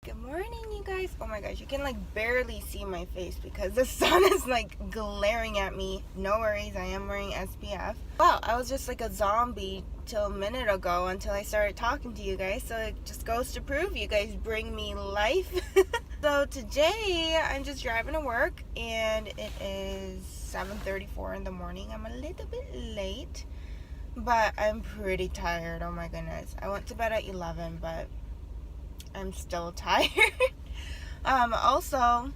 Good morning, you guys. Oh my gosh, you can like barely see my face because the sun is like glaring at me. No worries, I am wearing SPF. Wow, I was just like a zombie till a minute ago until I started talking to you guys. So it just goes to prove you guys bring me life. So today I'm just driving to work and it is 7:34 in the morning. I'm a little bit late, but I'm pretty tired. Oh my goodness. I went to bed at 11, but I'm still tired. Also,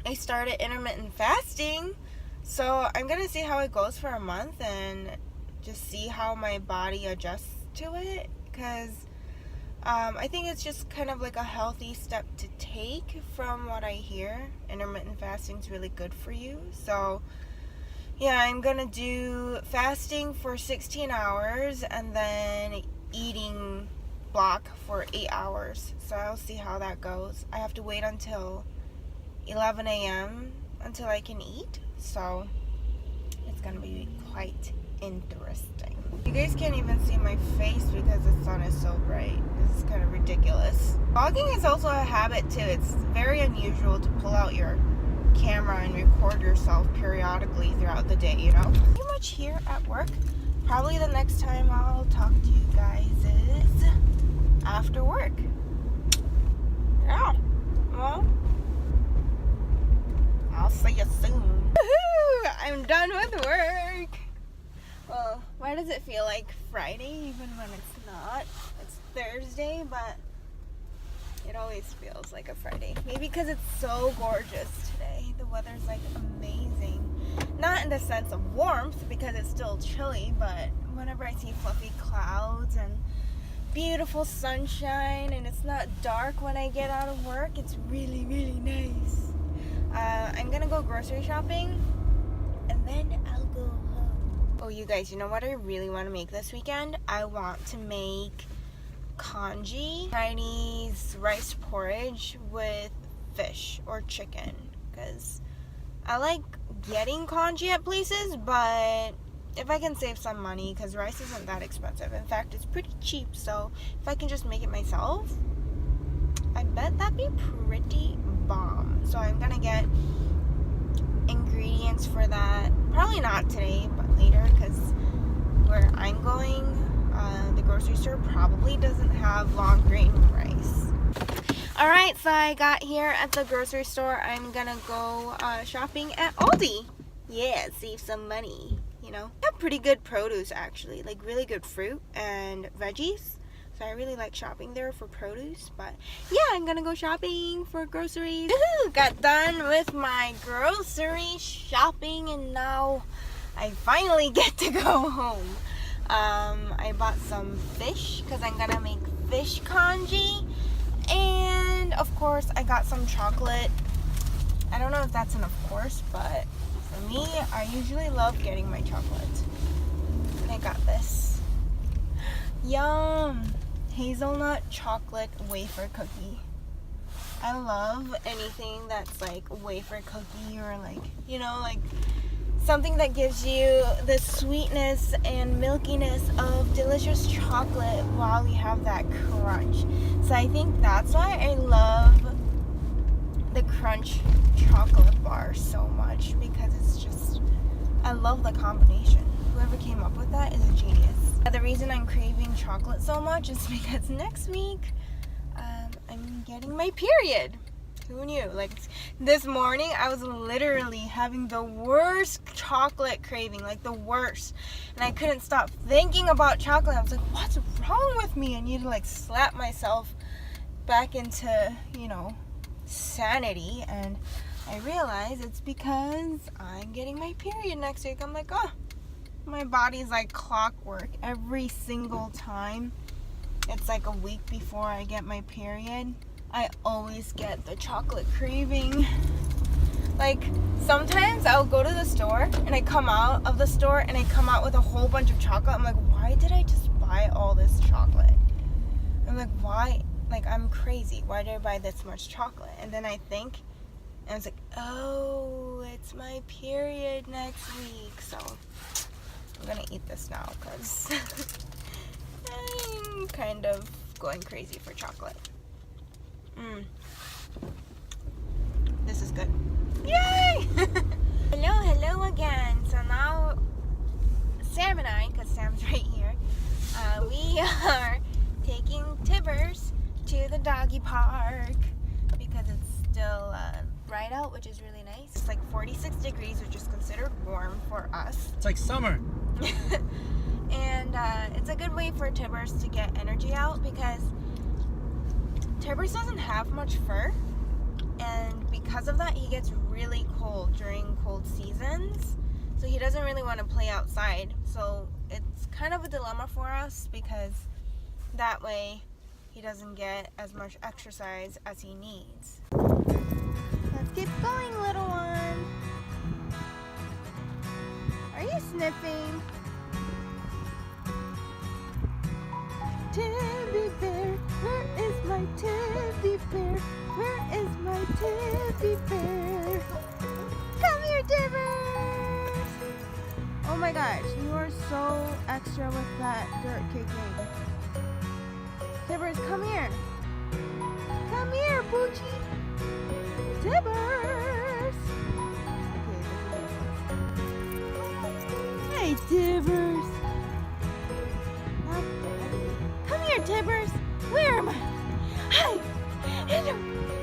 I started intermittent fasting, so I'm gonna see how it goes for a month and just see how my body adjusts to it, because I think it's just kind of like a healthy step to take from what I hear. Intermittent fasting is really good for you. So yeah, I'm gonna do fasting for 16 hours and then eating block for 8 hours. So I'll see how that goes. I have to wait until 11 a.m. until I can eat. So it's gonna be quite interesting. You guys can't even see my face because the sun is so bright. This is kind of ridiculous. Vlogging is also a habit too. It's very unusual to pull out your camera and record yourself periodically throughout the day, you know? Pretty much here at work. Probably the next time I'll talk to you guys is after work. Yeah. Well, I'll see you soon. Woohoo! I'm done with work. Well, why does it feel like Friday even when it's not? It's Thursday, but it always feels like a Friday. Maybe because it's so gorgeous today. The weather's like amazing. Not in the sense of warmth because it's still chilly, but whenever I see fluffy clouds and beautiful sunshine and it's not dark when I get out of work, it's really, really nice. I'm gonna go grocery shopping and then I'll go home. Oh, you guys, you know what I really want to make this weekend? I want to make congee, Chinese rice porridge with fish or chicken, because I like getting congee at places, but if I can save some money, because rice isn't that expensive. In fact, it's pretty cheap, so if I can just make it myself, I bet that'd be pretty bomb. So I'm gonna get ingredients for that. Probably not today, but later, because where I'm going, the grocery store probably doesn't have long grain rice. Alright, so I got here at the grocery store. I'm gonna go shopping at Aldi. Yeah, save some money, you know. They have pretty good produce actually, like really good fruit and veggies. So I really like shopping there for produce. But yeah, I'm gonna go shopping for groceries. Woohoo! Got done with my grocery shopping and now I finally get to go home. I bought some fish because I'm gonna make fish congee. And of course I got some chocolate. I don't know if that's an of course, but for me, I usually love getting my chocolate. And I got this. Yum! Hazelnut chocolate wafer cookie. I love anything that's like wafer cookie or like, you know, like something that gives you the sweetness and milkiness of delicious chocolate while you have that crunch. So I think that's why I love the crunch chocolate bar so much, because it's just, I love the combination. Whoever came up with that is a genius. The reason I'm craving chocolate so much is because next week I'm getting my period. Who knew? Like this morning I was literally having the worst chocolate craving, like the worst, and I couldn't stop thinking about chocolate. I was like, what's wrong with me? I need to like slap myself back into, you know, sanity. And I realized it's because I'm getting my period next week. I'm like, oh, my body's like clockwork. Every single time it's like a week before I get my period, I always get the chocolate craving. Like sometimes I'll go to the store and I come out of the store and I come out with a whole bunch of chocolate. I'm like, why did I just buy all this chocolate? I'm like, why? Like, I'm crazy. Why did I buy this much chocolate? And then I think, and I was like, oh, it's my period next week. So I'm gonna eat this now because I'm kind of going crazy for chocolate. This is good. Yay! Hello again. So now Sam and I, because Sam's right here, we are taking Tibbers to the doggy park because it's still bright out, which is really nice. It's like 46 degrees, which is considered warm for us. It's like summer. And it's a good way for Tibbers to get energy out because Tibbers doesn't have much fur, and because of that he gets really cold during cold seasons, so he doesn't really want to play outside. So it's kind of a dilemma for us because that way he doesn't get as much exercise as he needs. Let's keep going, little one. Are you sniffing? Teddy bear, where is my teddy bear? Where is my teddy bear? Come here, Tibbers! Oh my gosh, you are so extra with that dirt kicking. Tibbers, come here. Come here, Poochie. Tibbers! Okay, hey, Tibbers. Come here, Tibbers. Where am I? Hi. You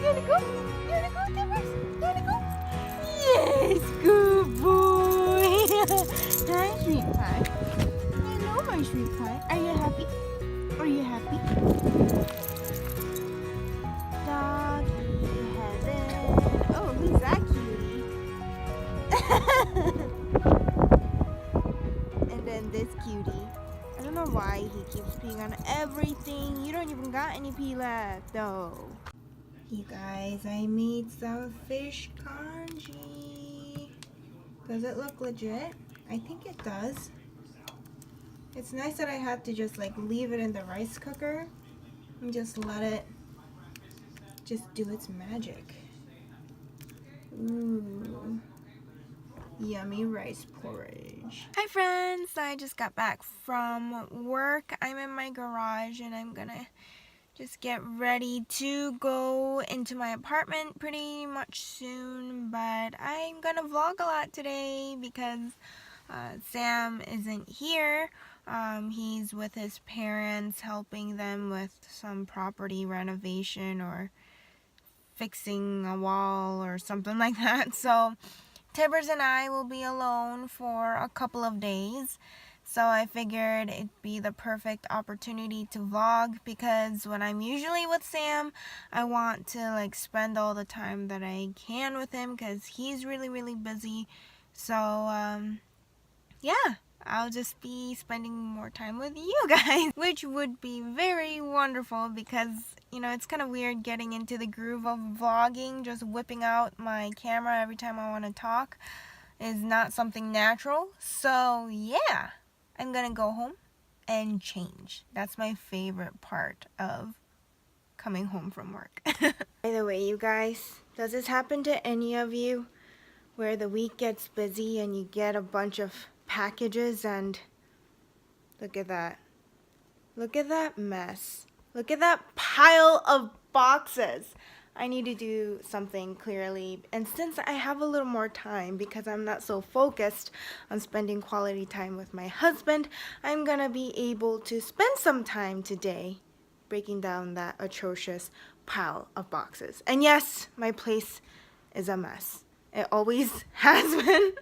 wanna go? You wanna go, Tibbers? You wanna go? Yes, good boy. Hi, sweet pie. Hello, my sweet pie. Are you happy? Are you happy? Doggy heaven. Oh, who's that cutie? And then this cutie. I don't know why he keeps peeing on everything. You don't even got any pee left, though. You guys, I made some fish congee. Does it look legit? I think it does. It's nice that I had to just like leave it in the rice cooker and just let it just do its magic. Ooh. Yummy rice porridge. Hi friends, I just got back from work. I'm in my garage and I'm gonna just get ready to go into my apartment pretty much soon, but I'm gonna vlog a lot today because Sam isn't here. He's with his parents helping them with some property renovation or fixing a wall or something like that. So Tibbers and I will be alone for a couple of days, so I figured it'd be the perfect opportunity to vlog because when I'm usually with Sam, I want to like spend all the time that I can with him because he's really busy. So yeah, I'll just be spending more time with you guys, which would be very wonderful because, you know, it's kind of weird getting into the groove of vlogging. Just whipping out my camera every time I want to talk is not something natural. So yeah, I'm gonna go home and change. That's my favorite part of coming home from work. By the way, you guys, does this happen to any of you where the week gets busy and you get a bunch of packages and look at that. Look at that mess. Look at that pile of boxes. I need to do something clearly, and since I have a little more time because I'm not so focused on spending quality time with my husband, I'm gonna be able to spend some time today breaking down that atrocious pile of boxes. And yes, my place is a mess. It always has been.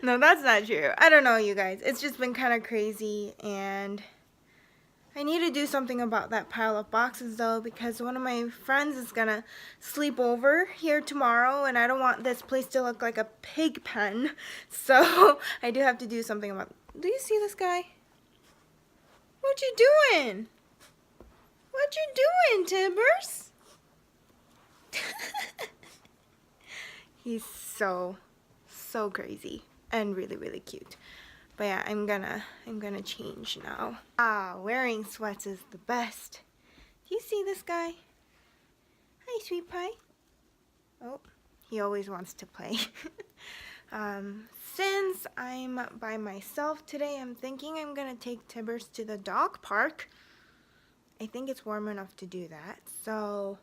No, that's not true. I don't know, you guys. It's just been kind of crazy, and I need to do something about that pile of boxes, though, because one of my friends is gonna sleep over here tomorrow, and I don't want this place to look like a pig pen. So I do have to do something about it. Do you see this guy? What you doing? What you doing, Tibbers? He's so crazy and really cute. But yeah, I'm gonna change now. Wearing sweats is the best. Do you see this guy? Hi, sweet pie. Oh, he always wants to play. Since I'm by myself today, I'm thinking I'm gonna take Tibbers to the dog park. I think it's warm enough to do that. So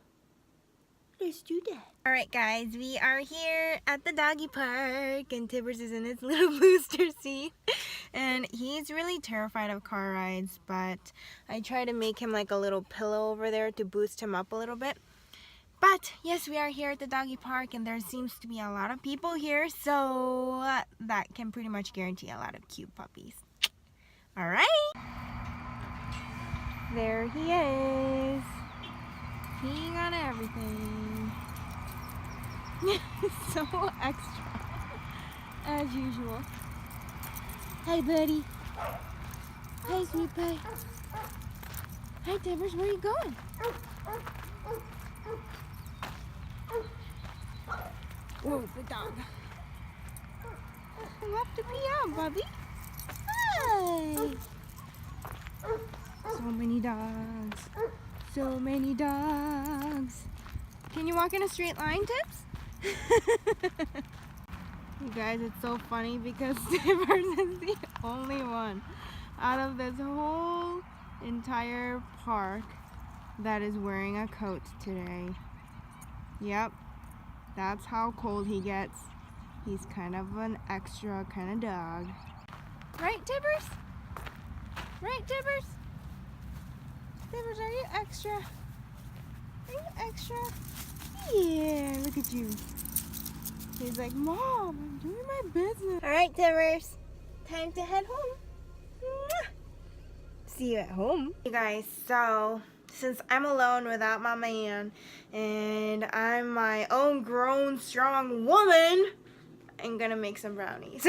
let's do that. Alright guys, we are here at the doggy park and Tibbers is in his little booster seat. And he's really terrified of car rides, but I try to make him like a little pillow over there to boost him up a little bit. But yes, we are here at the doggy park and there seems to be a lot of people here, so that can pretty much guarantee a lot of cute puppies. Alright! There he is. Peeing on everything. So extra, as usual. Hi, buddy. Hi, sweet pie. Hi, Tibbers. Where are you going? Whoa, the dog. You have to pee out, Bubby. Hi. So many dogs. So many dogs. Can you walk in a straight line, Tibbs? You guys, it's so funny because Tibbers is the only one out of this whole entire park that is wearing a coat today. Yep, that's how cold he gets. He's kind of an extra kind of dog. Right, Tibbers? Right, Tibbers? Tibbers, are you extra? Are you extra? Yeah, look at you. He's like, Mom, I'm doing my business. Alright, Tibbers. Time to head home. Mwah. See you at home. Hey guys, so since I'm alone without my man and I'm my own grown strong woman, I'm gonna make some brownies.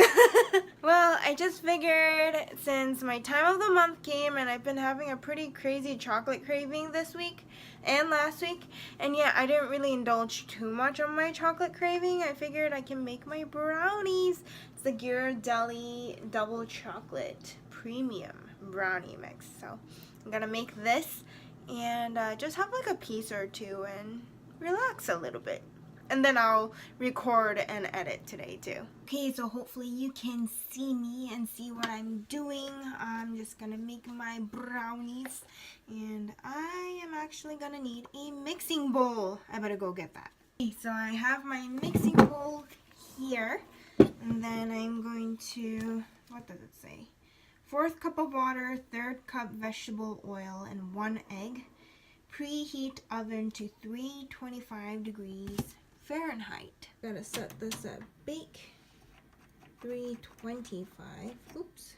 Well, I just figured since my time of the month came and I've been having a pretty crazy chocolate craving this week and last week, and yeah, I didn't really indulge too much on my chocolate craving. I figured I can make my brownies. It's the Ghirardelli double chocolate premium brownie mix. So I'm gonna make this and just have like a piece or two and relax a little bit. And then I'll record and edit today too. Okay, so hopefully you can see me and see what I'm doing. I'm just gonna make my brownies. And I am actually gonna need a mixing bowl. I better go get that. Okay, so I have my mixing bowl here. And then I'm going to, what does it say? 4th cup of water, 3rd cup vegetable oil, and 1 egg. Preheat oven to 325 degrees Fahrenheit. Gotta set this at bake 325. Oops.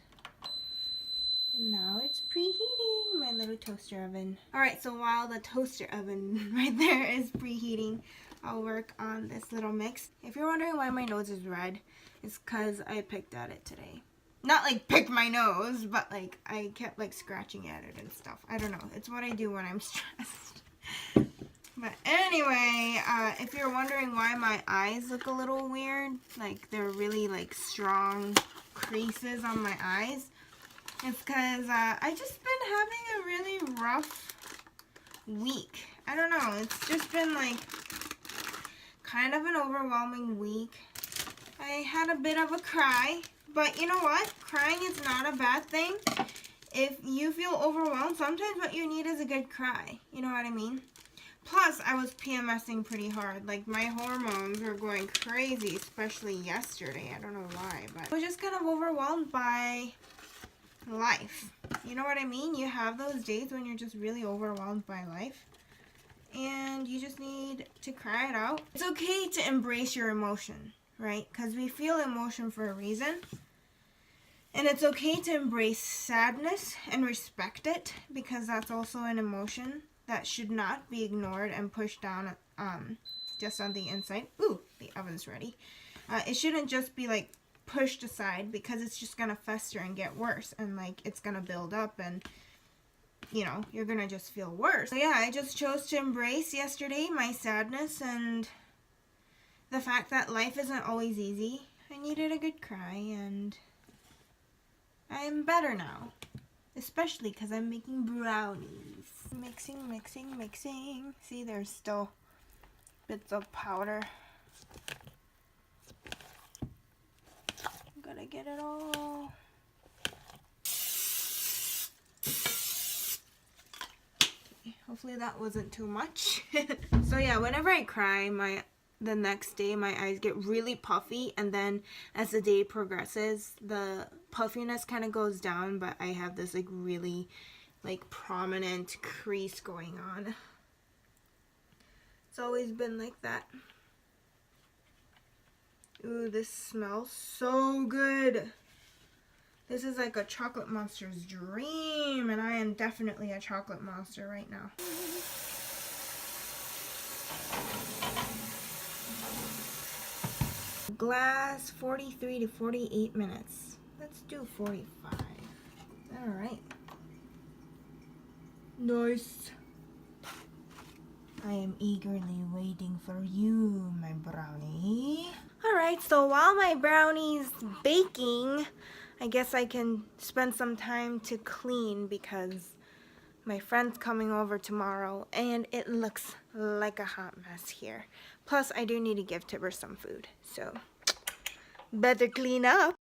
And now it's preheating my little toaster oven. Alright, so while the toaster oven right there is preheating, I'll work on this little mix. If you're wondering why my nose is red, it's because I picked at it today. Not like picked my nose, but like I kept like scratching at it and stuff. I don't know. It's what I do when I'm stressed. But anyway, if you're wondering why my eyes look a little weird, like they're really like strong creases on my eyes, it's because I just been having a really rough week. I don't know, it's just been like kind of an overwhelming week. I had a bit of a cry, but you know what? Crying is not a bad thing. If you feel overwhelmed, sometimes what you need is a good cry. You know what I mean? Plus, I was PMSing pretty hard. Like, my hormones were going crazy, especially yesterday. I don't know why, but I was just kind of overwhelmed by life. You know what I mean? You have those days when you're just really overwhelmed by life, and you just need to cry it out. It's okay to embrace your emotion, right? Because we feel emotion for a reason. And it's okay to embrace sadness and respect it, because that's also an emotion that should not be ignored and pushed down just on the inside. Ooh, the oven's ready. It shouldn't just be like pushed aside, because it's just gonna fester and get worse, and like it's gonna build up, and you know, you're gonna just feel worse. So yeah, I just chose to embrace yesterday my sadness and the fact that life isn't always easy. I needed a good cry, and I'm better now. Especially because I'm making brownies. Mixing, mixing, mixing. See, there's still bits of powder. Gotta get it all. Okay, Hopefully that wasn't too much. So yeah, whenever I cry, the next day my eyes get really puffy, and then as the day progresses the puffiness kind of goes down, but I have this like really like prominent crease going on. It's always been like that. Ooh, this smells so good. This is like a chocolate monster's dream, and I am definitely a chocolate monster right now. Glass 43 to 48 minutes. Let's do 45. All right. Nice. I am eagerly waiting for you, my brownie. All right, so while my brownie's baking, I guess I can spend some time to clean because my friend's coming over tomorrow and it looks like a hot mess here. Plus, I do need to give Tibber some food, so better clean up.